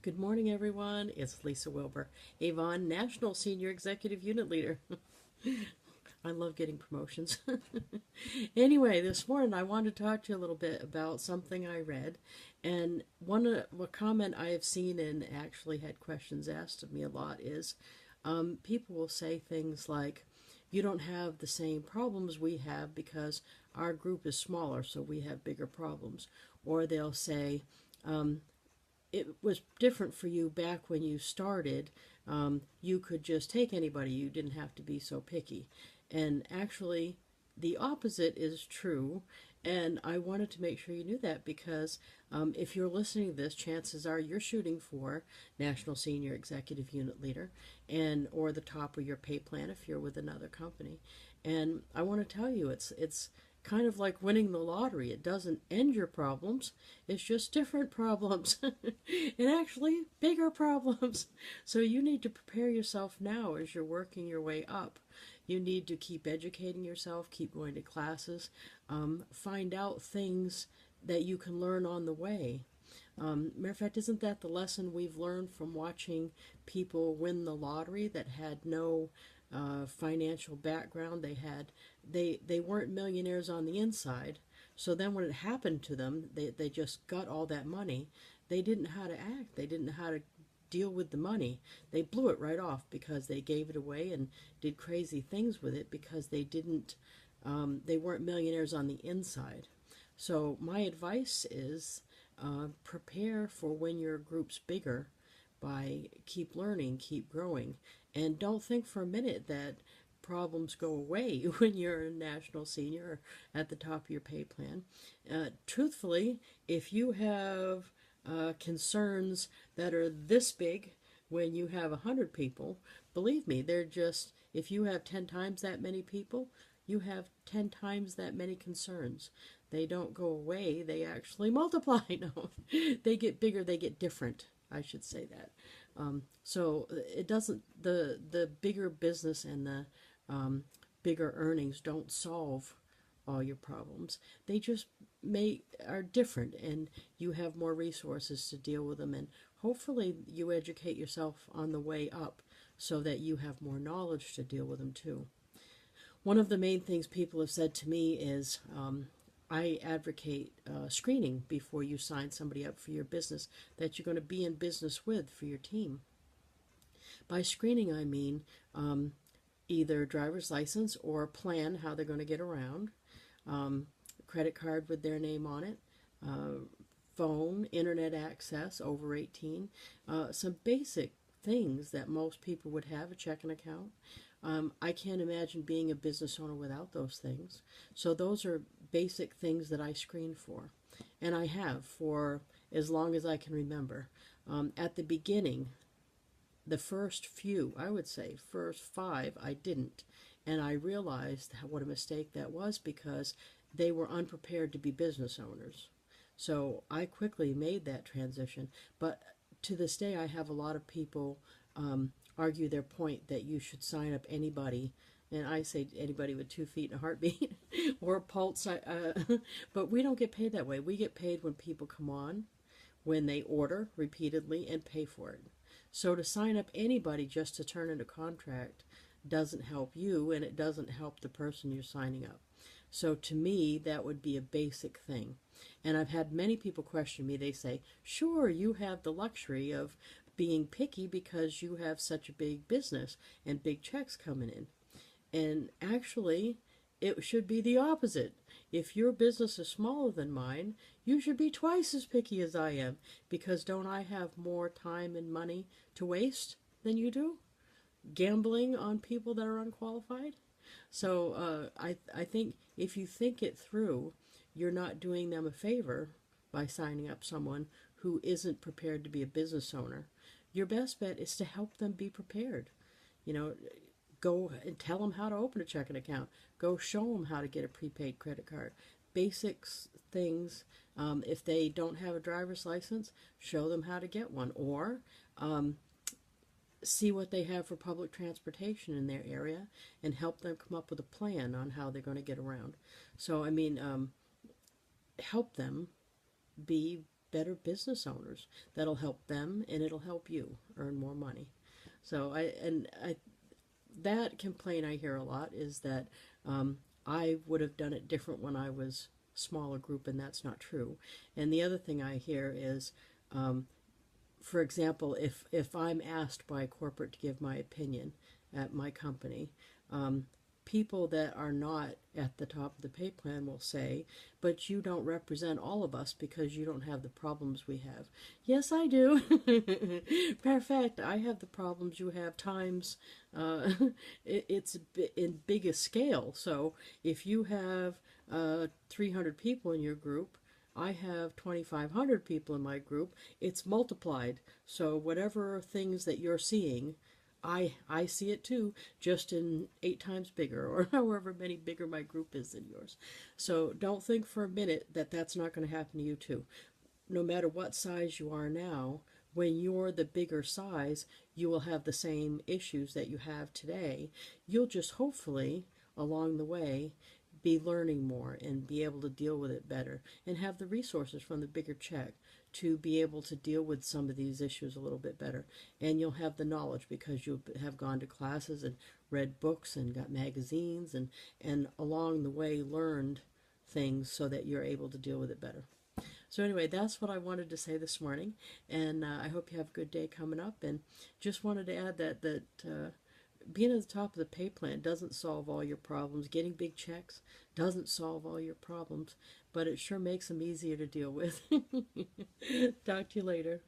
Good morning, everyone. It's Lisa Wilbur, Avon National Senior Executive Unit Leader. I love getting promotions. Anyway, this morning I wanted to talk to you a little bit about something I read, and a comment I have seen and actually had questions asked of me a lot is people will say things like, "You don't have the same problems we have because our group is smaller, so we have bigger problems," or they'll say, it was different for you back when you started. You could just take anybody. You didn't have to be so picky. And actually, the opposite is true. And I wanted to make sure you knew that because if you're listening to this, chances are you're shooting for National Senior Executive Unit Leader and or the top of your pay plan if you're with another company. And I want to tell you, it's kind of like winning the lottery. It doesn't end your problems, it's just different problems and actually bigger problems. So you need to prepare yourself now as you're working your way up. You need to keep educating yourself, keep going to classes, find out things that you can learn on the way. Matter of fact, isn't that the lesson we've learned from watching people win the lottery that had no financial background? They weren't millionaires on the inside. So then when it happened to them, they just got all that money. They didn't know how to act. They didn't know how to deal with the money. They blew it right off because they gave it away and did crazy things with it because they weren't millionaires on the inside. So my advice is prepare for when your group's bigger by keep learning, keep growing, and don't think for a minute that problems go away when you're a national senior or at the top of your pay plan. Truthfully, if you have concerns that are this big when you have 100 people, believe me, they're just, if you have 10 times that many people, you have 10 times that many concerns. They don't go away, they actually multiply. No, they get bigger, they get different. I should say that. So it doesn't, the bigger business and the bigger earnings don't solve all your problems. They just are different, and you have more resources to deal with them. And hopefully, you educate yourself on the way up so that you have more knowledge to deal with them too. One of the main things people have said to me is I advocate screening before you sign somebody up for your business that you're going to be in business with for your team. By screening, I mean either driver's license or plan how they're going to get around, credit card with their name on it, phone, internet access, over 18, some basic things that most people would have, a checking account. I can't imagine being a business owner without those things. So those are basic things that I screen for. And I have for as long as I can remember. At the beginning, the first few, I would say, first 5, I didn't. And I realized what a mistake that was because they were unprepared to be business owners. So I quickly made that transition. But to this day, I have a lot of people argue their point that you should sign up anybody, and I say anybody with 2 feet and a heartbeat or a pulse. But we don't get paid that way. We get paid when people come on, when they order repeatedly and pay for it. So to sign up anybody just to turn in a contract doesn't help you, and it doesn't help the person you're signing up. So to me, that would be a basic thing. And I've had many people question me. They say, sure, you have the luxury of being picky because you have such a big business and big checks coming in. And actually, it should be the opposite. If your business is smaller than mine, you should be twice as picky as I am, because don't I have more time and money to waste than you do? Gambling on people that are unqualified? So I think if you think it through, you're not doing them a favor by signing up someone who isn't prepared to be a business owner. Your best bet is to help them be prepared. You know, go and tell them how to open a checking account. Go show them how to get a prepaid credit card. Basics things. If they don't have a driver's license, show them how to get one. Or see what they have for public transportation in their area and help them come up with a plan on how they're going to get around. So, I mean, help them be better business owners. That'll help them, and it'll help you earn more money. So I that complaint I hear a lot is that I would have done it different when I was smaller group, and that's not true. And the other thing I hear is, for example, if I'm asked by corporate to give my opinion at my company, people that are not at the top of the pay plan will say, but you don't represent all of us because you don't have the problems we have. Yes, I do. Matter of fact, I have the problems you have times, it's in biggest scale. So if you have 300 people in your group, I have 2,500 people in my group. It's multiplied. So whatever things that you're seeing, I see it too, just in 8 times bigger, or however many bigger my group is than yours. So don't think for a minute that that's not going to happen to you too. No matter what size you are now, when you're the bigger size, you will have the same issues that you have today. You'll just hopefully, along the way, be learning more and be able to deal with it better and have the resources from the bigger check to be able to deal with some of these issues a little bit better. And you'll have the knowledge because you'll have gone to classes and read books and got magazines and along the way learned things so that you're able to deal with it better. So anyway, that's what I wanted to say this morning, and I hope you have a good day coming up. And just wanted to add that being at the top of the pay plan doesn't solve all your problems. Getting big checks doesn't solve all your problems, but it sure makes them easier to deal with. Talk to you later.